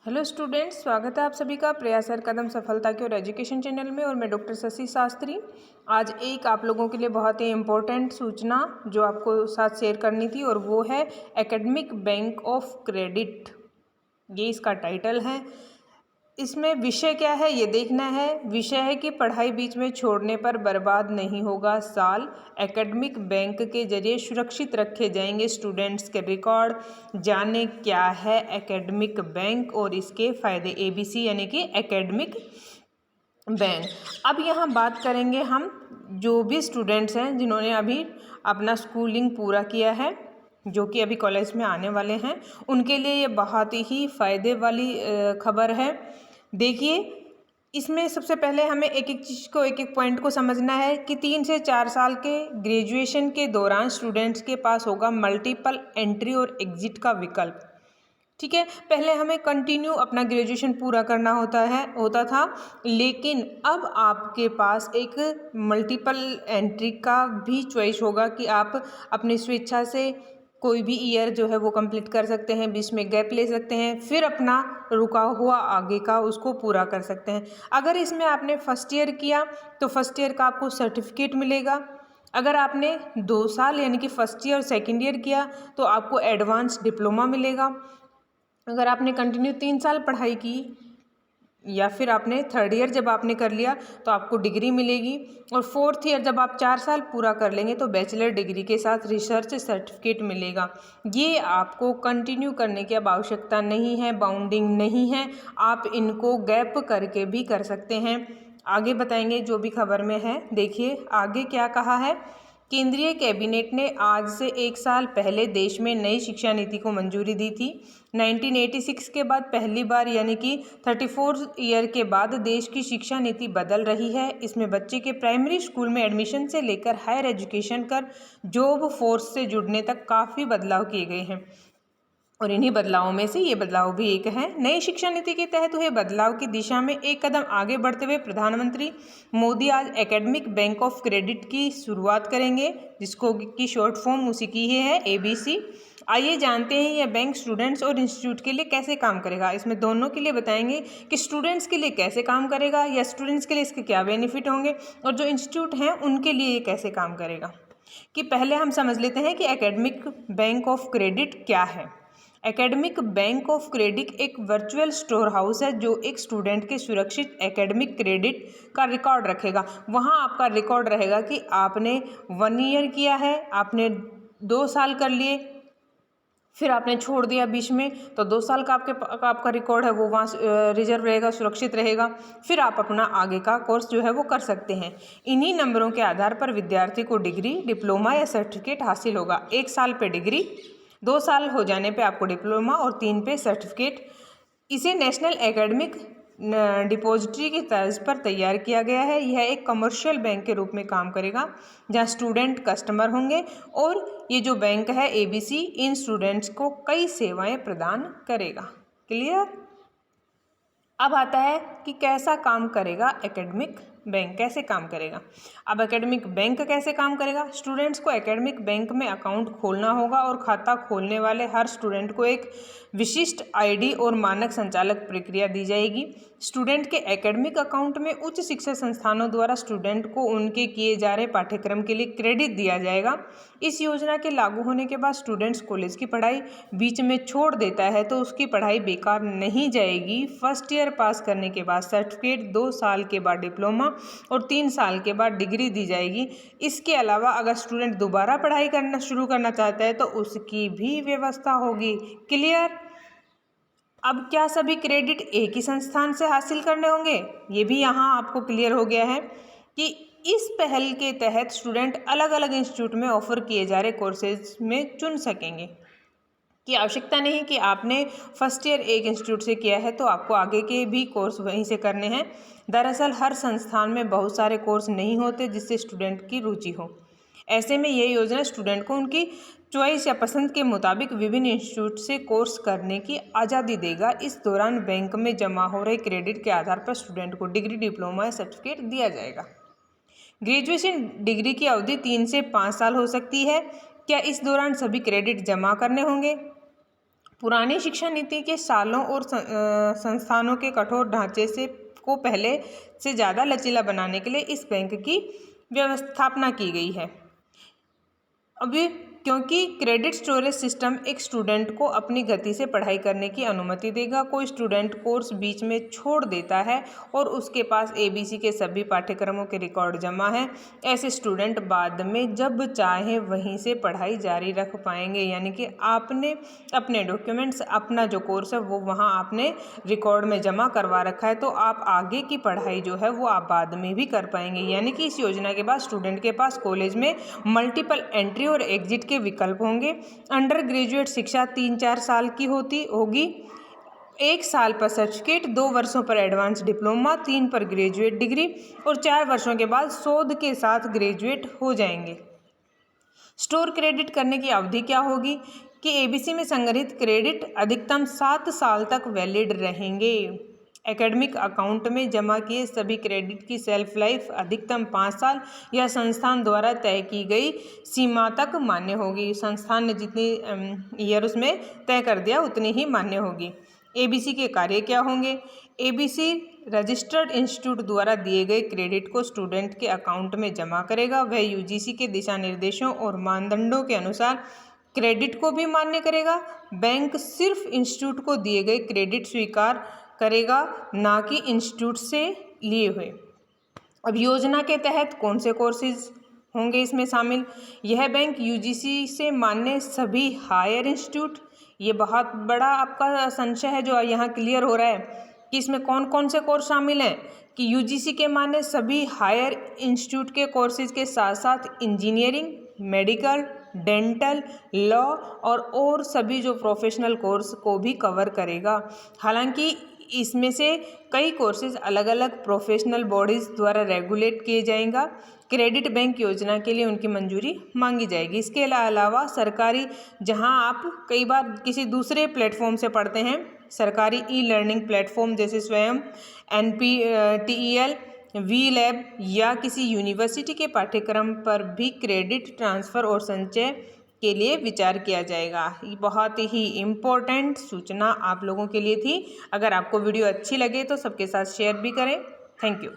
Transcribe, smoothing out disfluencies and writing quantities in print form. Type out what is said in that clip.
Hello students, स्वागत है आप सभी का प्रयास हर कदम सफलता की और एजुकेशन चैनल में। और मैं डॉक्टर शशि शास्त्री। आज एक आप लोगों के लिए बहुत ही इम्पोर्टेंट सूचना जो आपको साथ शेयर करनी थी, और वो है एकेडमिक बैंक ऑफ क्रेडिट। ये इसका टाइटल है। इसमें विषय क्या है ये देखना है। विषय है कि पढ़ाई बीच में छोड़ने पर बर्बाद नहीं होगा साल। एकेडमिक बैंक के जरिए सुरक्षित रखे जाएंगे स्टूडेंट्स के रिकॉर्ड। जाने क्या है एकेडमिक बैंक और इसके फ़ायदे। ABC यानी कि एकेडमिक बैंक। अब यहाँ बात करेंगे हम जो भी स्टूडेंट्स हैं जिन्होंने अभी अपना स्कूलिंग पूरा किया है, जो कि अभी कॉलेज में आने वाले हैं, उनके लिए ये बहुत ही फ़ायदे वाली खबर है। देखिए, इसमें सबसे पहले हमें एक एक चीज़ को, एक एक पॉइंट को समझना है कि 3 से 4 साल के ग्रेजुएशन के दौरान स्टूडेंट्स के पास होगा मल्टीपल एंट्री और एग्जिट का विकल्प। ठीक है, पहले हमें कंटिन्यू अपना ग्रेजुएशन पूरा करना होता था, लेकिन अब आपके पास एक मल्टीपल एंट्री का भी चॉइस होगा कि आप अपनी स्वेच्छा से कोई भी ईयर जो है वो कंप्लीट कर सकते हैं, बीच में गैप ले सकते हैं, फिर अपना रुका हुआ आगे का उसको पूरा कर सकते हैं। अगर इसमें आपने फर्स्ट ईयर किया तो फर्स्ट ईयर का आपको सर्टिफिकेट मिलेगा। अगर आपने 2 साल यानी कि फर्स्ट ईयर और सेकेंड ईयर किया तो आपको एडवांस डिप्लोमा मिलेगा। अगर आपने कंटिन्यू 3 साल पढ़ाई की या फिर आपने थर्ड ईयर जब आपने कर लिया तो आपको डिग्री मिलेगी। और फोर्थ ईयर जब आप 4 साल पूरा कर लेंगे तो बैचलर डिग्री के साथ रिसर्च सर्टिफिकेट मिलेगा। ये आपको कंटिन्यू करने की अब आवश्यकता नहीं है, बाउंडिंग नहीं है, आप इनको गैप करके भी कर सकते हैं। आगे बताएंगे जो भी खबर में है। देखिए आगे क्या कहा है। केंद्रीय कैबिनेट ने आज से 1 साल पहले देश में नई शिक्षा नीति को मंजूरी दी थी। 1986 के बाद पहली बार यानी कि 34 ईयर के बाद देश की शिक्षा नीति बदल रही है। इसमें बच्चे के प्राइमरी स्कूल में एडमिशन से लेकर हायर एजुकेशन कर जॉब फोर्स से जुड़ने तक काफ़ी बदलाव किए गए हैं, और इन्हीं बदलावों में से ये बदलाव भी एक है। नई शिक्षा नीति के तहत हुए बदलाव की दिशा में एक कदम आगे बढ़ते हुए प्रधानमंत्री मोदी आज एकेडमिक बैंक ऑफ क्रेडिट की शुरुआत करेंगे, जिसको की शॉर्ट फॉर्म उसी की ही है, ABC। आइए जानते हैं यह बैंक स्टूडेंट्स और इंस्टीट्यूट के लिए कैसे काम करेगा। इसमें दोनों के लिए बताएंगे कि स्टूडेंट्स के लिए कैसे काम करेगा या स्टूडेंट्स के लिए इसके क्या बेनिफिट होंगे, और जो इंस्टीट्यूट हैं उनके लिए ये कैसे काम करेगा। कि पहले हम समझ लेते हैं कि एकेडमिक बैंक ऑफ क्रेडिट क्या है। एकेडमिक बैंक ऑफ क्रेडिट एक वर्चुअल स्टोर हाउस है जो एक स्टूडेंट के सुरक्षित एकेडमिक क्रेडिट का रिकॉर्ड रखेगा। वहाँ आपका रिकॉर्ड रहेगा कि आपने 1 ईयर किया है, आपने 2 साल कर लिए, फिर आपने छोड़ दिया बीच में, तो 2 साल का आपका रिकॉर्ड है वो वहाँ रिजर्व रहेगा, सुरक्षित रहेगा। फिर आप अपना आगे का कोर्स जो है वो कर सकते हैं। इन्हीं नंबरों के आधार पर विद्यार्थी को डिग्री, डिप्लोमा या सर्टिफिकेट हासिल होगा। 1 साल पे डिग्री, 2 साल हो जाने पे आपको डिप्लोमा और 3 पे सर्टिफिकेट। इसे नेशनल एकेडमिक डिपॉजिटरी की तर्ज पर तैयार किया गया है। यह एक कमर्शियल बैंक के रूप में काम करेगा जहां स्टूडेंट कस्टमर होंगे, और ये जो बैंक है ABC इन स्टूडेंट्स को कई सेवाएं प्रदान करेगा। क्लियर। अब आता है कि कैसा काम करेगा एकेडमिक बैंक, कैसे काम करेगा। अब एकेडमिक बैंक कैसे काम करेगा। स्टूडेंट्स को एकेडमिक बैंक में अकाउंट खोलना होगा, और खाता खोलने वाले हर स्टूडेंट को एक विशिष्ट ID और मानक संचालक प्रक्रिया दी जाएगी। स्टूडेंट के एकेडमिक अकाउंट में उच्च शिक्षा संस्थानों द्वारा स्टूडेंट को उनके किए जा रहे पाठ्यक्रम के लिए क्रेडिट दिया जाएगा। इस योजना के लागू होने के बाद स्टूडेंट्स कॉलेज की पढ़ाई बीच में छोड़ देता है तो उसकी पढ़ाई बेकार नहीं जाएगी। फर्स्ट ईयर पास करने के बाद सर्टिफिकेट, 2 साल के बाद डिप्लोमा और 3 साल के बाद डिग्री दी जाएगी। इसके अलावा अगर स्टूडेंट दोबारा पढ़ाई करना शुरू करना चाहता है तो उसकी भी व्यवस्था होगी। क्लियर। अब क्या सभी क्रेडिट एक ही संस्थान से हासिल करने होंगे, ये भी यहाँ आपको क्लियर हो गया है कि इस पहल के तहत स्टूडेंट अलग अलग इंस्टीट्यूट में ऑफर किए जा रहे कोर्सेज में चुन सकेंगे। की आवश्यकता नहीं कि आपने फर्स्ट ईयर एक इंस्टीट्यूट से किया है तो आपको आगे के भी कोर्स वहीं से करने हैं। दरअसल हर संस्थान में बहुत सारे कोर्स नहीं होते जिससे स्टूडेंट की रुचि हो। ऐसे में ये योजना स्टूडेंट को उनकी चॉइस या पसंद के मुताबिक विभिन्न इंस्टीट्यूट से कोर्स करने की आज़ादी देगा। इस दौरान बैंक में जमा हो रहे क्रेडिट के आधार पर स्टूडेंट को डिग्री, डिप्लोमा या सर्टिफिकेट दिया जाएगा। ग्रेजुएशन डिग्री की अवधि 3 से 5 साल हो सकती है। क्या इस दौरान सभी क्रेडिट जमा करने होंगे। पुरानी शिक्षा नीति के सालों और संस्थानों के कठोर ढांचे से को पहले से ज़्यादा लचीला बनाने के लिए इस बैंक की व्यवस्थापना की गई है। अभी क्योंकि क्रेडिट स्टोरेज सिस्टम एक स्टूडेंट को अपनी गति से पढ़ाई करने की अनुमति देगा। कोई स्टूडेंट कोर्स बीच में छोड़ देता है और उसके पास ABC के सभी पाठ्यक्रमों के रिकॉर्ड जमा है, ऐसे स्टूडेंट बाद में जब चाहे वहीं से पढ़ाई जारी रख पाएंगे। यानी कि आपने अपने डॉक्यूमेंट्स, अपना जो कोर्स है वो वहाँ आपने रिकॉर्ड में जमा करवा रखा है, तो आप आगे की पढ़ाई जो है वो आप बाद में भी कर पाएंगे। यानी कि इस योजना के बाद स्टूडेंट के पास कॉलेज में मल्टीपल एंट्री और एग्जिट के विकल्प होंगे। अंडर ग्रेजुएट शिक्षा 3-4 साल की होगी। 1 साल पर सर्टिफिकेट, 2 वर्षों पर एडवांस डिप्लोमा, 3 पर ग्रेजुएट डिग्री और 4 वर्षों के बाद शोध के साथ ग्रेजुएट हो जाएंगे। स्टोर क्रेडिट करने की अवधि क्या होगी कि ABC में संग्रहित क्रेडिट अधिकतम 7 साल तक वैलिड रहेंगे। एकेडमिक अकाउंट में जमा किए सभी क्रेडिट की सेल्फ लाइफ अधिकतम 5 साल या संस्थान द्वारा तय की गई सीमा तक मान्य होगी। संस्थान ने जितनी ईयर उसमें तय कर दिया उतनी ही मान्य होगी। ABC के कार्य क्या होंगे? ABC रजिस्टर्ड इंस्टीट्यूट द्वारा दिए गए क्रेडिट को स्टूडेंट के अकाउंट में जमा करेगा। वह UGC के दिशा निर्देशों और मानदंडों के अनुसार क्रेडिट को भी मान्य करेगा। बैंक सिर्फ इंस्टीट्यूट को दिए गए क्रेडिट स्वीकार करेगा, ना कि इंस्टीट्यूट से लिए हुए। अब योजना के तहत कौन से कोर्सेज होंगे इसमें शामिल? यह बैंक UGC से मान्य सभी हायर इंस्टीट्यूट, ये बहुत बड़ा आपका संशय है जो यहाँ क्लियर हो रहा है कि इसमें कौन कौन से कोर्स शामिल हैं, कि UGC के मान्य सभी हायर इंस्टीट्यूट के कोर्सेज के साथ साथ इंजीनियरिंग, मेडिकल, डेंटल, लॉ और सभी जो प्रोफेशनल कोर्स को भी कवर करेगा। हालांकि इसमें से कई कोर्सेज अलग अलग प्रोफेशनल बॉडीज़ द्वारा रेगुलेट किए जाएगा। क्रेडिट बैंक योजना के लिए उनकी मंजूरी मांगी जाएगी। इसके अलावा सरकारी, जहां आप कई बार किसी दूसरे प्लेटफॉर्म से पढ़ते हैं, सरकारी ई-लर्निंग प्लेटफॉर्म जैसे स्वयं, NPTEL, V-Lab या किसी यूनिवर्सिटी के पाठ्यक्रम पर भी क्रेडिट ट्रांसफ़र और संचय के लिए विचार किया जाएगा। ये बहुत ही इम्पोर्टेंट सूचना आप लोगों के लिए थी। अगर आपको वीडियो अच्छी लगे तो सबके साथ शेयर भी करें। Thank you.